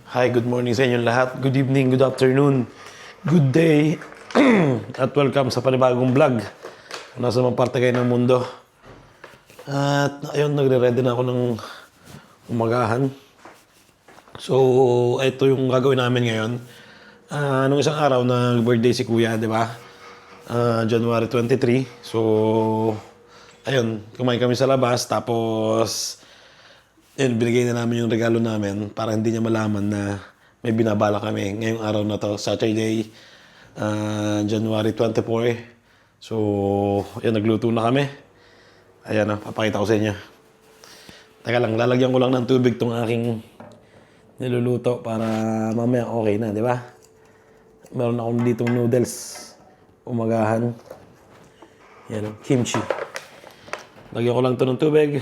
Hi, good morning sa inyo lahat. Good evening, good afternoon, good day, at welcome sa panibagong vlog. Kung nasa mga parte kayo ng mundo. At ayun, nagre-ready na ako ng umagahan. So, ito yung gagawin namin ngayon. Nung isang araw, nag-birthday si Kuya, di ba? January 23. So, ayun, kumain kami sa labas. Tapos, yun, binigay na namin yung regalo namin para hindi niya malaman na may binabala kami ngayong araw na to, Saturday, January 24. So, yun, nagluto na kami. Ayan, papakita ko sa inyo. Teka lang, lalagyan ko lang ng tubig tong aking niluluto para mamaya okay na, di ba? Meron akong ditong noodles, umagahan. Yan, kimchi. Lagyan ko lang to ng tubig.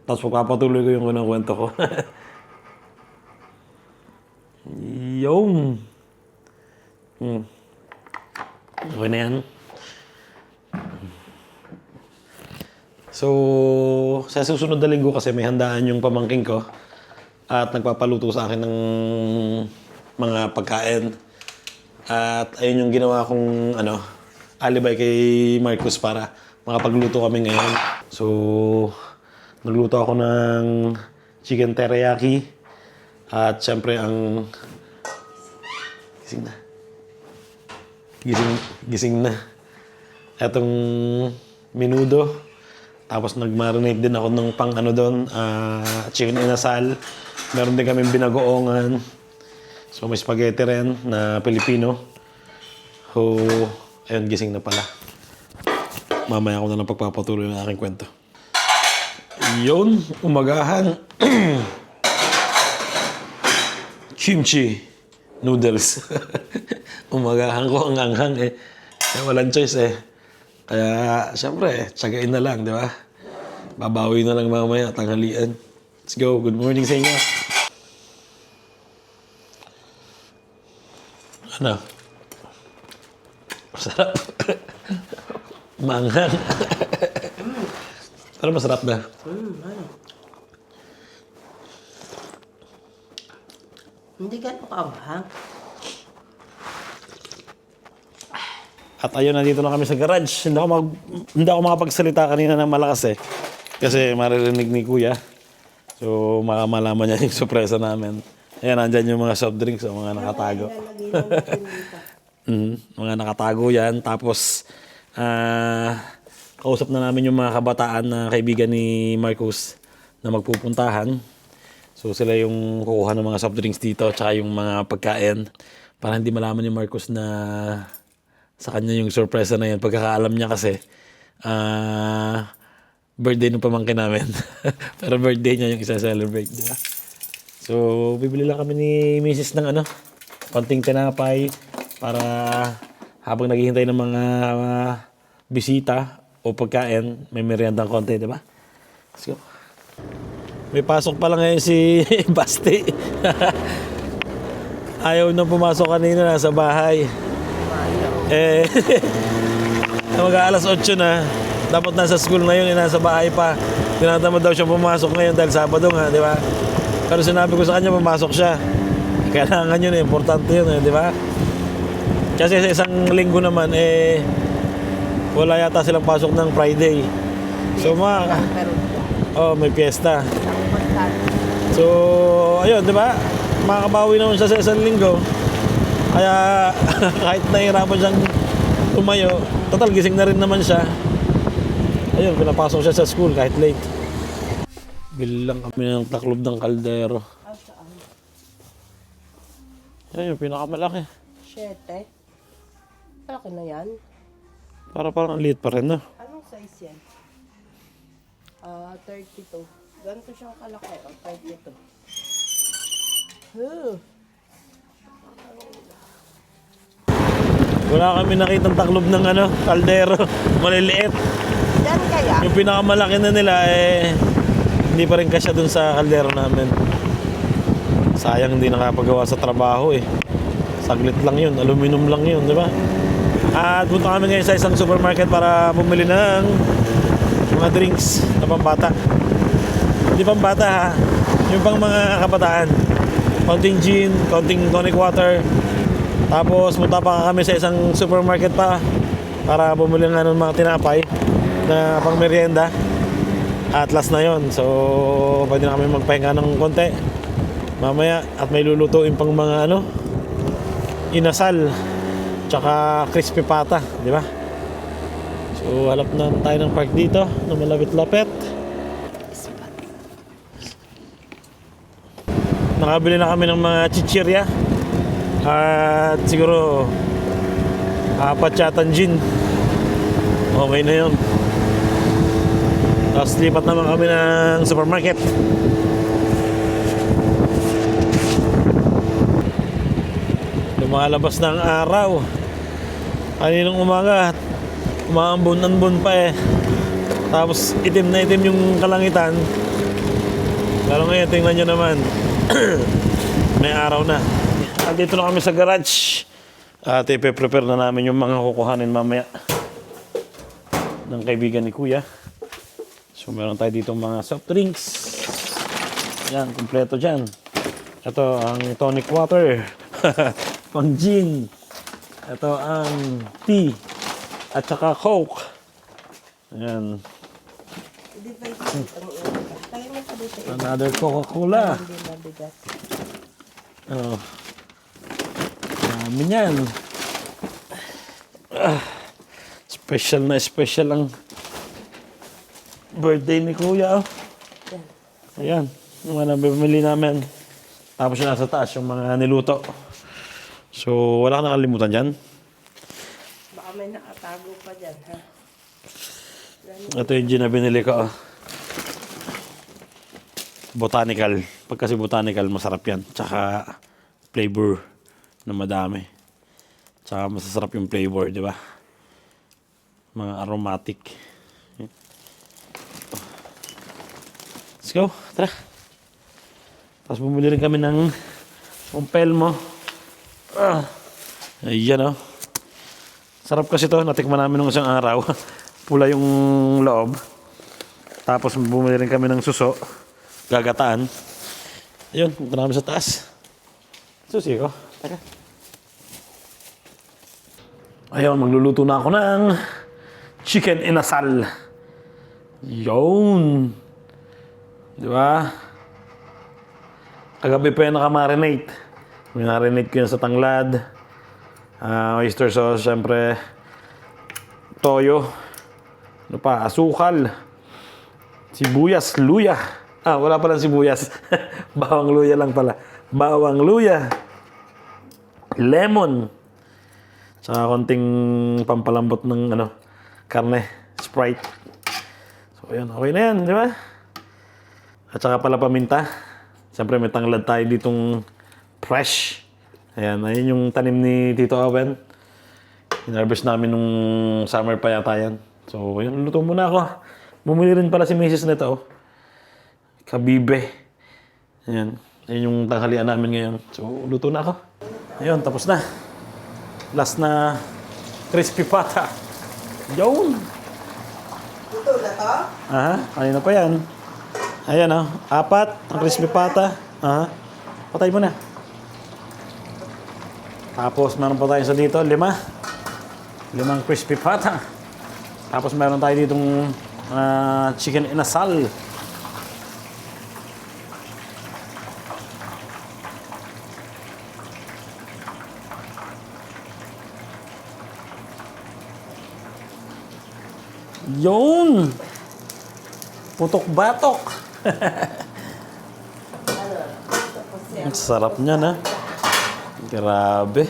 Tapos pagpapatuloy ko yung unang kwento ko. Yung. Okay na yan. So, sa susunod na linggo kasi may handaan yung pamangking ko. At nagpapaluto sa akin ng mga pagkain. At ayun yung ginawa kong alibay kay Marcos para makapagluto kami ngayon. So, nagluto ako ng chicken teriyaki at syempre ang gising na etong menudo. Tapos nag-marinate din ako ng pang doon, chicken inasal. Meron din kaming binagoongan. So may spaghetti rin na Pilipino. So ayun, gising na pala. Mamaya ako na lang pagpapatuloy ng aking kwento. Yun, umagahan. Kimchi noodles. Umagahan ko ang anghang eh. Kaya walang choice eh. Kaya, syempre, tsagain na lang, di ba? Babawi na lang mamaya, tanghalian. Let's go. Good morning sa inyo. Ano? Masarap. Manghang. Pero masarap na. Hindi ka nakabang. At ayun, nandito na kami sa garage. Hindi ako makapagsalita kanina ng malakas eh. Kasi maririnig ni Kuya. So, malaman niya yung sorpresa namin. Ayan, nandyan yung mga soft drinks, mga nakatago. Mga nakatago yan. Tapos, kausap na namin yung mga kabataan na kaibigan ni Marcos na magpupuntahan. So, sila yung kukuha ng mga soft drinks dito tsaka yung mga pagkain. Para hindi malaman ni Marcos na sa kanya yung sorpresa na yan. Pagkakaalam niya kasi, birthday ng pamangkin namin. Pero birthday niya yung isa-celebrate, di ba? So, bibili lang kami ni Mrs. ng konting tinapay para habang naghihintay ng mga bisita o pagkain, may meriendang konti, di ba? Let's go. May pasok pa lang ngayon si Basti. Ayaw nang pumasok kanina, nasa bahay. Mag-aalas 8 na. Dapat nasa school na yun, nasa bahay pa. Tinatamad daw siya pumasok ngayon dahil Sabado nga, di ba? Pero sinabi ko sa kanya, pumasok siya. Kailangan yun, importante yun, di ba? Kasi sa isang linggo naman, wala yata silang pasok ng Friday. So, may piyesta. So, ayun, di ba? Makakabawi naman siya sa isang linggo. Kaya kahit nahihirapan siyang tumayo, total gising na rin naman siya. Ayun, pinapasok siya sa school kahit late. Bili lang kami ng taklob ng kaldero. Yan yung pinakamalaki. 7. Malaki na yan. Parang liit pa rin, no? Anong size yan? 32. Ganito siyang kalaki. 32. Wala kami nakitang taklob ng kaldero. Maliliit. Yan kaya? Yung pinakamalaki na nila hindi pa rin kasya dun sa kaldero namin. Sayang hindi nakapagawa sa trabaho eh. Saglit lang yun, aluminum lang yun, di ba? At punta kami ngayon sa isang supermarket para bumili ng mga drinks na pambata. Hindi pambata ha, yung pang mga kabataan. konting gin, konting tonic water. Tapos punta pa kami sa isang supermarket pa para bumili nga ng mga tinapay na pang merienda. At last na yon. So pwede na kami magpahinga ng konti mamaya. At may lulutuin pang mga inasal tsaka crispy pata, di ba? So halap na tayo ng park dito na malapit-lapit. Nakabili na kami ng mga chichirya at siguro 4 yatang gin. Okay na yun. Tapos lipat naman kami ng supermarket. Lumalabas ng araw. Kaninang umaga umaambon-ambon pa eh. Tapos itim na itim yung kalangitan. Lalo ngayon tingnan nyo naman. May araw na. Dito na kami sa garage. At ipe-prepare na namin yung mga kukuhanin mamaya ng kaibigan ni Kuya. So meron tayo dito mga soft drinks. Yan, kompleto dyan. Ito ang tonic water. Pang gin. Ito ang tea. At saka coke. Ayan. Another Coca-Cola. Oh. Dami yan. Special na special ang birthday ni Kuya. Ayan. Yung mga nabibili namin. Tapos yung nasa taas, yung mga niluto. So, wala ka nakalimutan dyan? Baka may nakatago pa dyan, ha? Ito yung gin na binili ko. Botanical. Pag kasi botanical, masarap yan. Tsaka flavor na madami. Tsaka masasarap yung flavor, di ba? Mga aromatic. Let's go. Tara. Tapos bumili rin kami ng Umpelmo. Ayan, oh. Sarap kasi to. Natikman namin nung isang araw. Pula yung loob. Tapos bumili rin kami ng suso. Gagataan. Ayun, punta namin sa taas. Susi ko. Teka. Ayun, magluluto na ako ng chicken inasal. Yun. Di ba? Kagabi pa yan nakamarinate. Minarinate ko yan sa tanglad. Oyster sauce, syempre. Toyo. Ano pa? Asukal. Sibuyas, luya. Wala palang sibuyas. Bawang luya lang pala. Bawang luya. Lemon. Saka konting pampalambot ng karne. Sprite. So, yun. Okay na yan, di ba? At saka pala paminta. Siyempre may tanglad tayo ditong fresh. Ayan, ayun yung tanim ni Tito Owen. Inharvest namin nung summer pa yata yan. So, yun, luto muna ako. Bumili rin pala si Mrs. nito, oh. Kabibe. Ayan. Ayan yung tanghalian namin ngayon. So, luto na ako. Ayun, tapos na. Last na crispy pata. Yun! Luto na to? Aha, kanina pa yan. Ayan, oh. 4 ang crispy pata. Aha. Patay mo na. Tapos, meron pa tayo sa dito. 5 crispy pata. Tapos, meron tayo ditong chicken inasal. Yun! Putok-batok. Ang sarap niyan, ha? Grabe.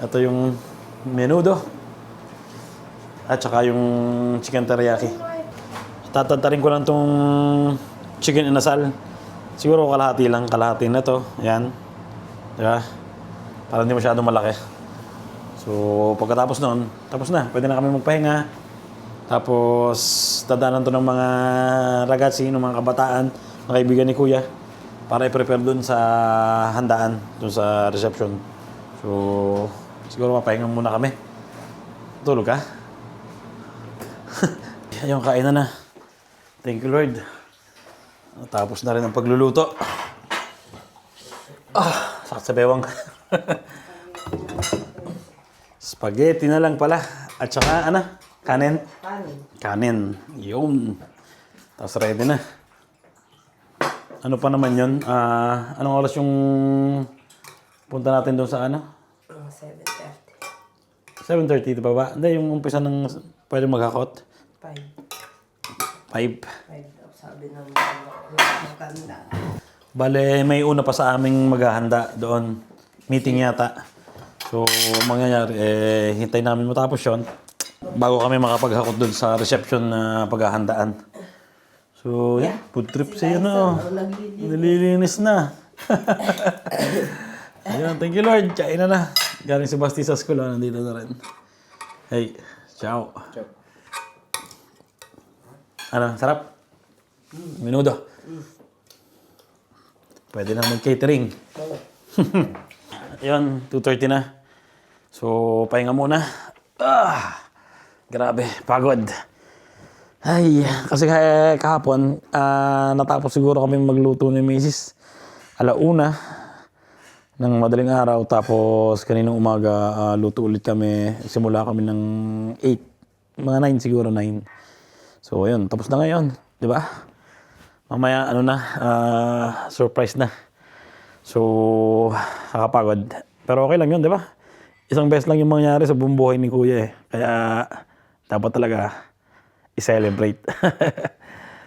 Ito yung menudo. At saka yung chicken teriyaki. Tatantarin ko lang tong chicken inasal. Siguro kalahati lang. Kalahati na to. Ayan. Diba? Para hindi masyadong malaki. So, pagkatapos nun, tapos na. Pwede na kami magpahinga. Tapos, dadaanan to ng mga ragazzi, ng mga kabataan, na kaibigan ni Kuya, para i-prepare dun sa handaan, dun sa reception. So, siguro mapahinga muna kami. Tulog ka? Ayun, kain na. Thank you, Lord. Tapos na rin ang pagluluto. Sakit sa bewang. Spaghetti na lang pala. At saka, kanin? Kanin. Kanin. Yun. Tapos ready na. Ano pa naman yun? Anong oras yung punta natin doon sa 7:30. 7:30, di ba ba? Hindi, yung umpisa ng pwede maghakot. 5. 5. 5 daw sabi ng maganda. Bale, may una pa sa aming maghahanda doon. Meeting yata. So, mangyayari, hintay namin matapos yon bago kami makapaghakot doon sa reception na paghahandaan. So, yeah, food trip sa no. Nalilinis na. Ayun, thank you Lord. Kain na. Galing si Basti sa school, nandito na rin. Hey, ciao. Ano, sarap? Menudo. Pwede na mag-catering. Ayun, 2:30 na. So, pahinga muna. Grabe, pagod. Ay, kasi kahapon, natapos siguro kami magluto ni Mrs. 1:00 ng madaling araw. Tapos, kaninang umaga, luto ulit kami. Simula kami ng 8, mga 9 siguro, 9. So, ayun, tapos na ngayon. Di ba? Mamaya, surprise na. So, nakapagod. Pero okay lang yun, di ba? Isang beses lang yung mangyari sa buong buhay ni Kuya eh. Kaya, dapat talaga i-celebrate.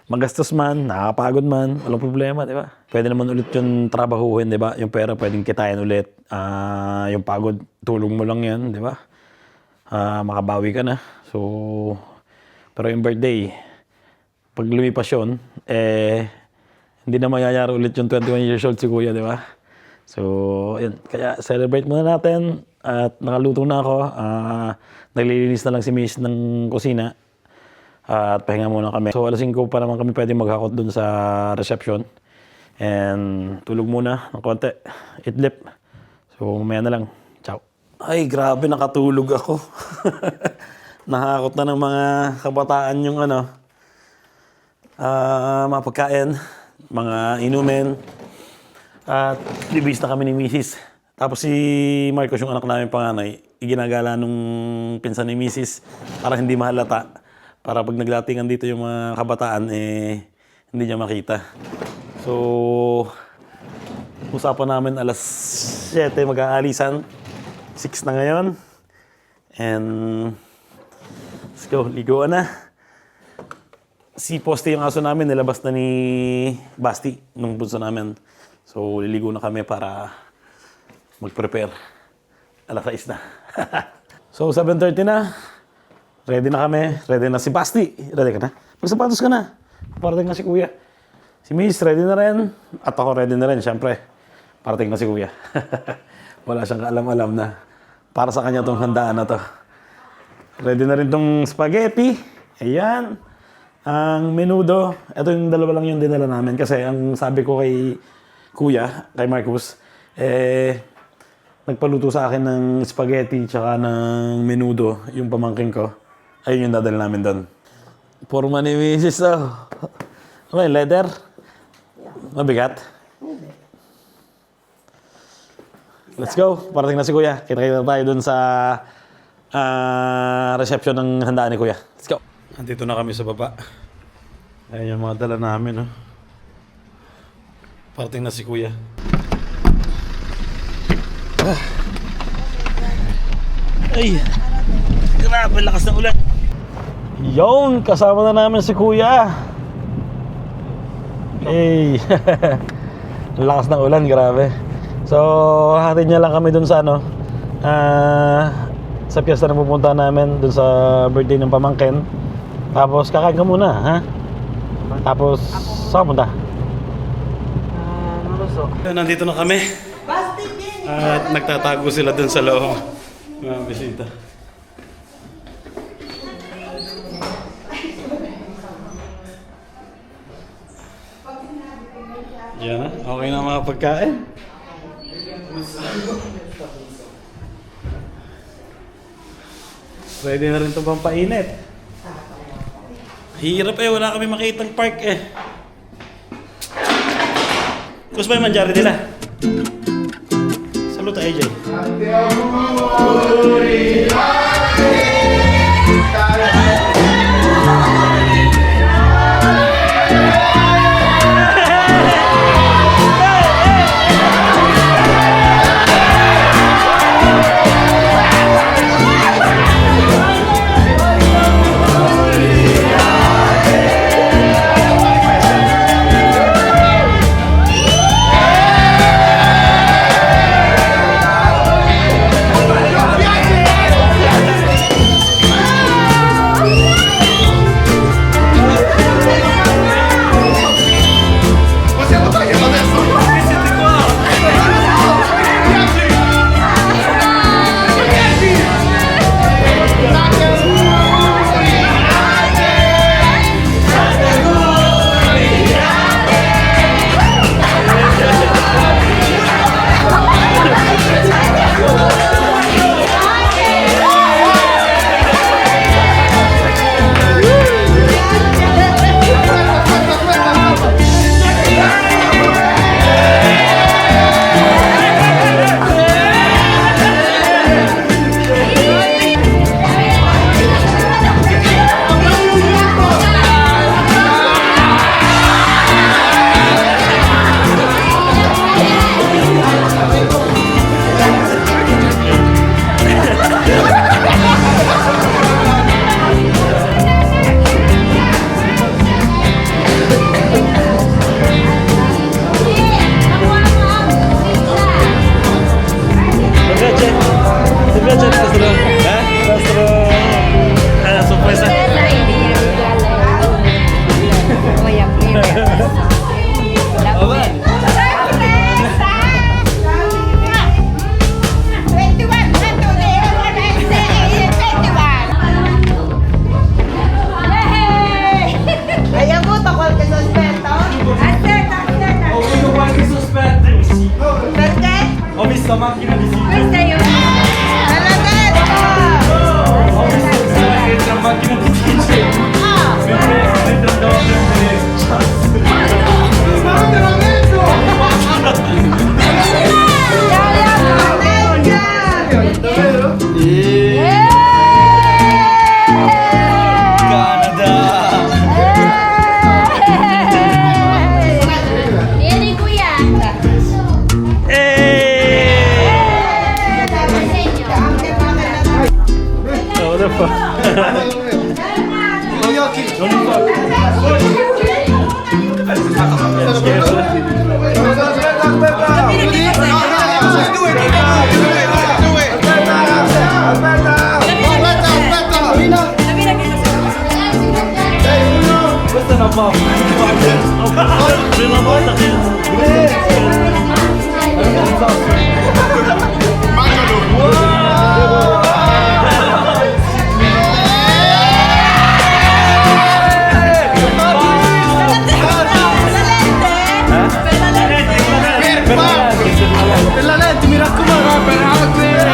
Magastos man, nakakapagod man, walang problema, di ba? Pwede naman ulit yung trabahuhin, di ba? Yung pera pwedeng kitain ulit. Yung pagod, tulong mo lang yan, di ba? Makabawi ka na. So, pero yung birthday, pag lumipas yun, hindi na mayayari ulit yung 21 years old si Kuya, di ba? So, yun. Kaya celebrate muna natin. At nakaluto na ako. Naglilinis na lang si Miss ng kusina. At pahinga muna kami. So, 5:00 pa naman kami pwede maghakot dun sa reception. And tulog muna ng konti. Idlip. So, mamaya na lang. Ciao. Ay, grabe, nakatulog ako. Nakakot na ng mga kabataan yung mga pagkain, mga inumin. At libis na kami ni Mrs. Tapos si Marcos, yung anak namin panganay, iginagala nung pinsan ni Mrs. para hindi mahalata. Para pag naglatingan dito yung mga kabataan, hindi niya makita. So, usapan namin 7:00 mag-aalisan. 6 na ngayon. And, let's go, liguan na. Si Poste yung aso namin, nilabas na ni Basti nung bunso namin. So, liligo na kami para mag-prepare. 6:00 na. So, 7:30 na. Ready na kami. Ready na si Basti. Ready ka na? Magsapatos ka na. Parating na si Kuya. Si Miss, ready na rin. At ako ready na rin, syempre. Parating na si Kuya. Wala siyang kaalam-alam na para sa kanya tong handaan na to. Ready na rin tong spaghetti. Ayan. Ang menudo. Ito yung dalawa lang yung dinala namin. Kasi ang sabi ko kay Kuya, kay Marcus, nagpaluto sa akin ng spaghetti tsaka ng menudo, yung pamangking ko. Ayun yung dadala namin doon. Porma ni Mrs. Ano yung leather? Mabigat? Let's go. Parating na si Kuya. Kita-kita tayo doon sa reception ng handaan ni Kuya. Let's go. Andito na kami sa baba. Ayun yung mga dala namin. Parating na si Kuya. Ay! Grabe, lakas ng ulan. Yon, kasama na namin si Kuya. Hey! Lakas ng ulan, grabe. So, hatid niya lang kami dun sa sa piyesta na pupunta namin, dun sa birthday ng pamangkin. Tapos, kakain ka muna, ha? Tapos, saan punta? Nandito na kami. At nagtatago sila dun sa loob. Mga bisita. Yan na. Okay na mga pagkain. Ready na rin itong pampainit. Hirap wala kami makitang park Gusto ba yung manjari nila? Palo tayo dyan. Questa io. Vieni kuya. Ano pa? Mi raccomando,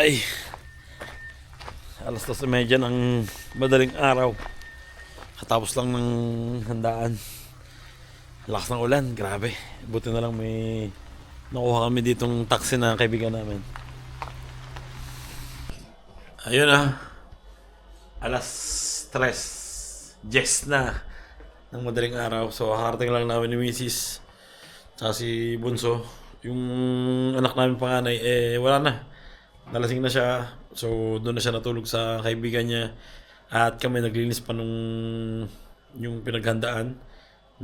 Ay, alas 2:30 ng madaling araw. Katapos lang ng handaan. Lakas ng ulan, grabe. Buti na lang may nakuha kami ditong taxi na kaibigan namin. Ayun alas 3:10 na ng madaling araw. So, harating lang namin ni Mrs. Tsaka si Bunso. Yung anak namin panganay, wala na. Nalasing na siya. So, doon na siya natulog sa kaibigan niya. At kami naglinis pa nung yung pinaghandaan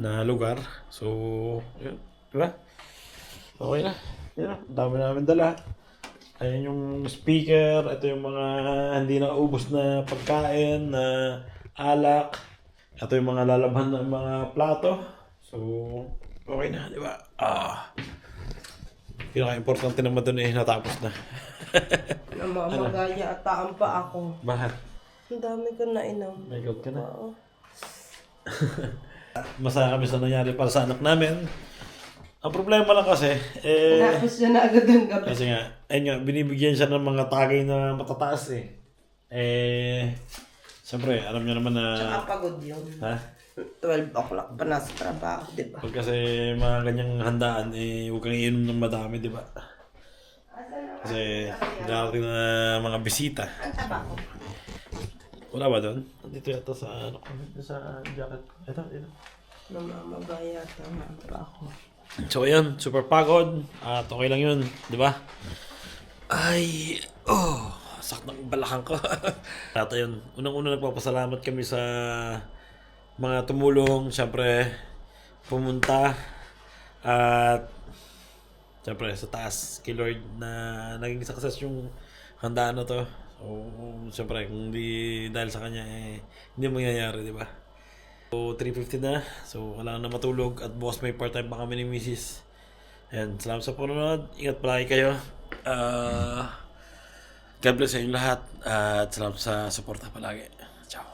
na lugar. So, yun. Diba? Okay na. Yan. Dami namin dala. Ayan yung speaker. Ito yung mga hindi naubos na pagkain, na alak. Ito yung mga lalabhan ng mga plato. So, okay na, di ba? Pinaka-importante naman doon natapos na. Namamagaya at taang pa ako. Bakit? Ang dami ko na inom. May gout ka na. Oo. Masaya kami sa nangyari para sa anak namin. Ang problema lang kasi, Tapos siya na agad ang gabi. kasi nga, ayun nga, binibigyan siya ng mga tagay na matataas siyempre, alam niyo naman na, Tsaka pagod yun. ha? 12 o'clock pa nasa trabaho, di ba? Pag kasi mga ganyang handaan, huwag kang iinom ng madami, di ba? Kasi, darating na mga bisita. Ang taba ko. Wala ba doon? Dito yata sa, sa jacket. Ito. Namamagaya at taang pa ako. So ayun, super pagod at okay lang yun, di ba? Ay, sakit ng balakang ko. At ayun, unang-una nagpapasalamat kami sa mga tumulong, syempre pumunta at syempre sa taas kay Lord na naging success yung handaan na to. So, syempre kung di dahil sa kanya hindi mangyayari, di ba? So, 3:50 na. So, kailangan na matulog. At bukas may part-time pa kami ni Mrs. Ayan, salamat sa panonood. Ingat palagi kayo. God bless sa inyong lahat. At salamat sa suporta palagi. Ciao.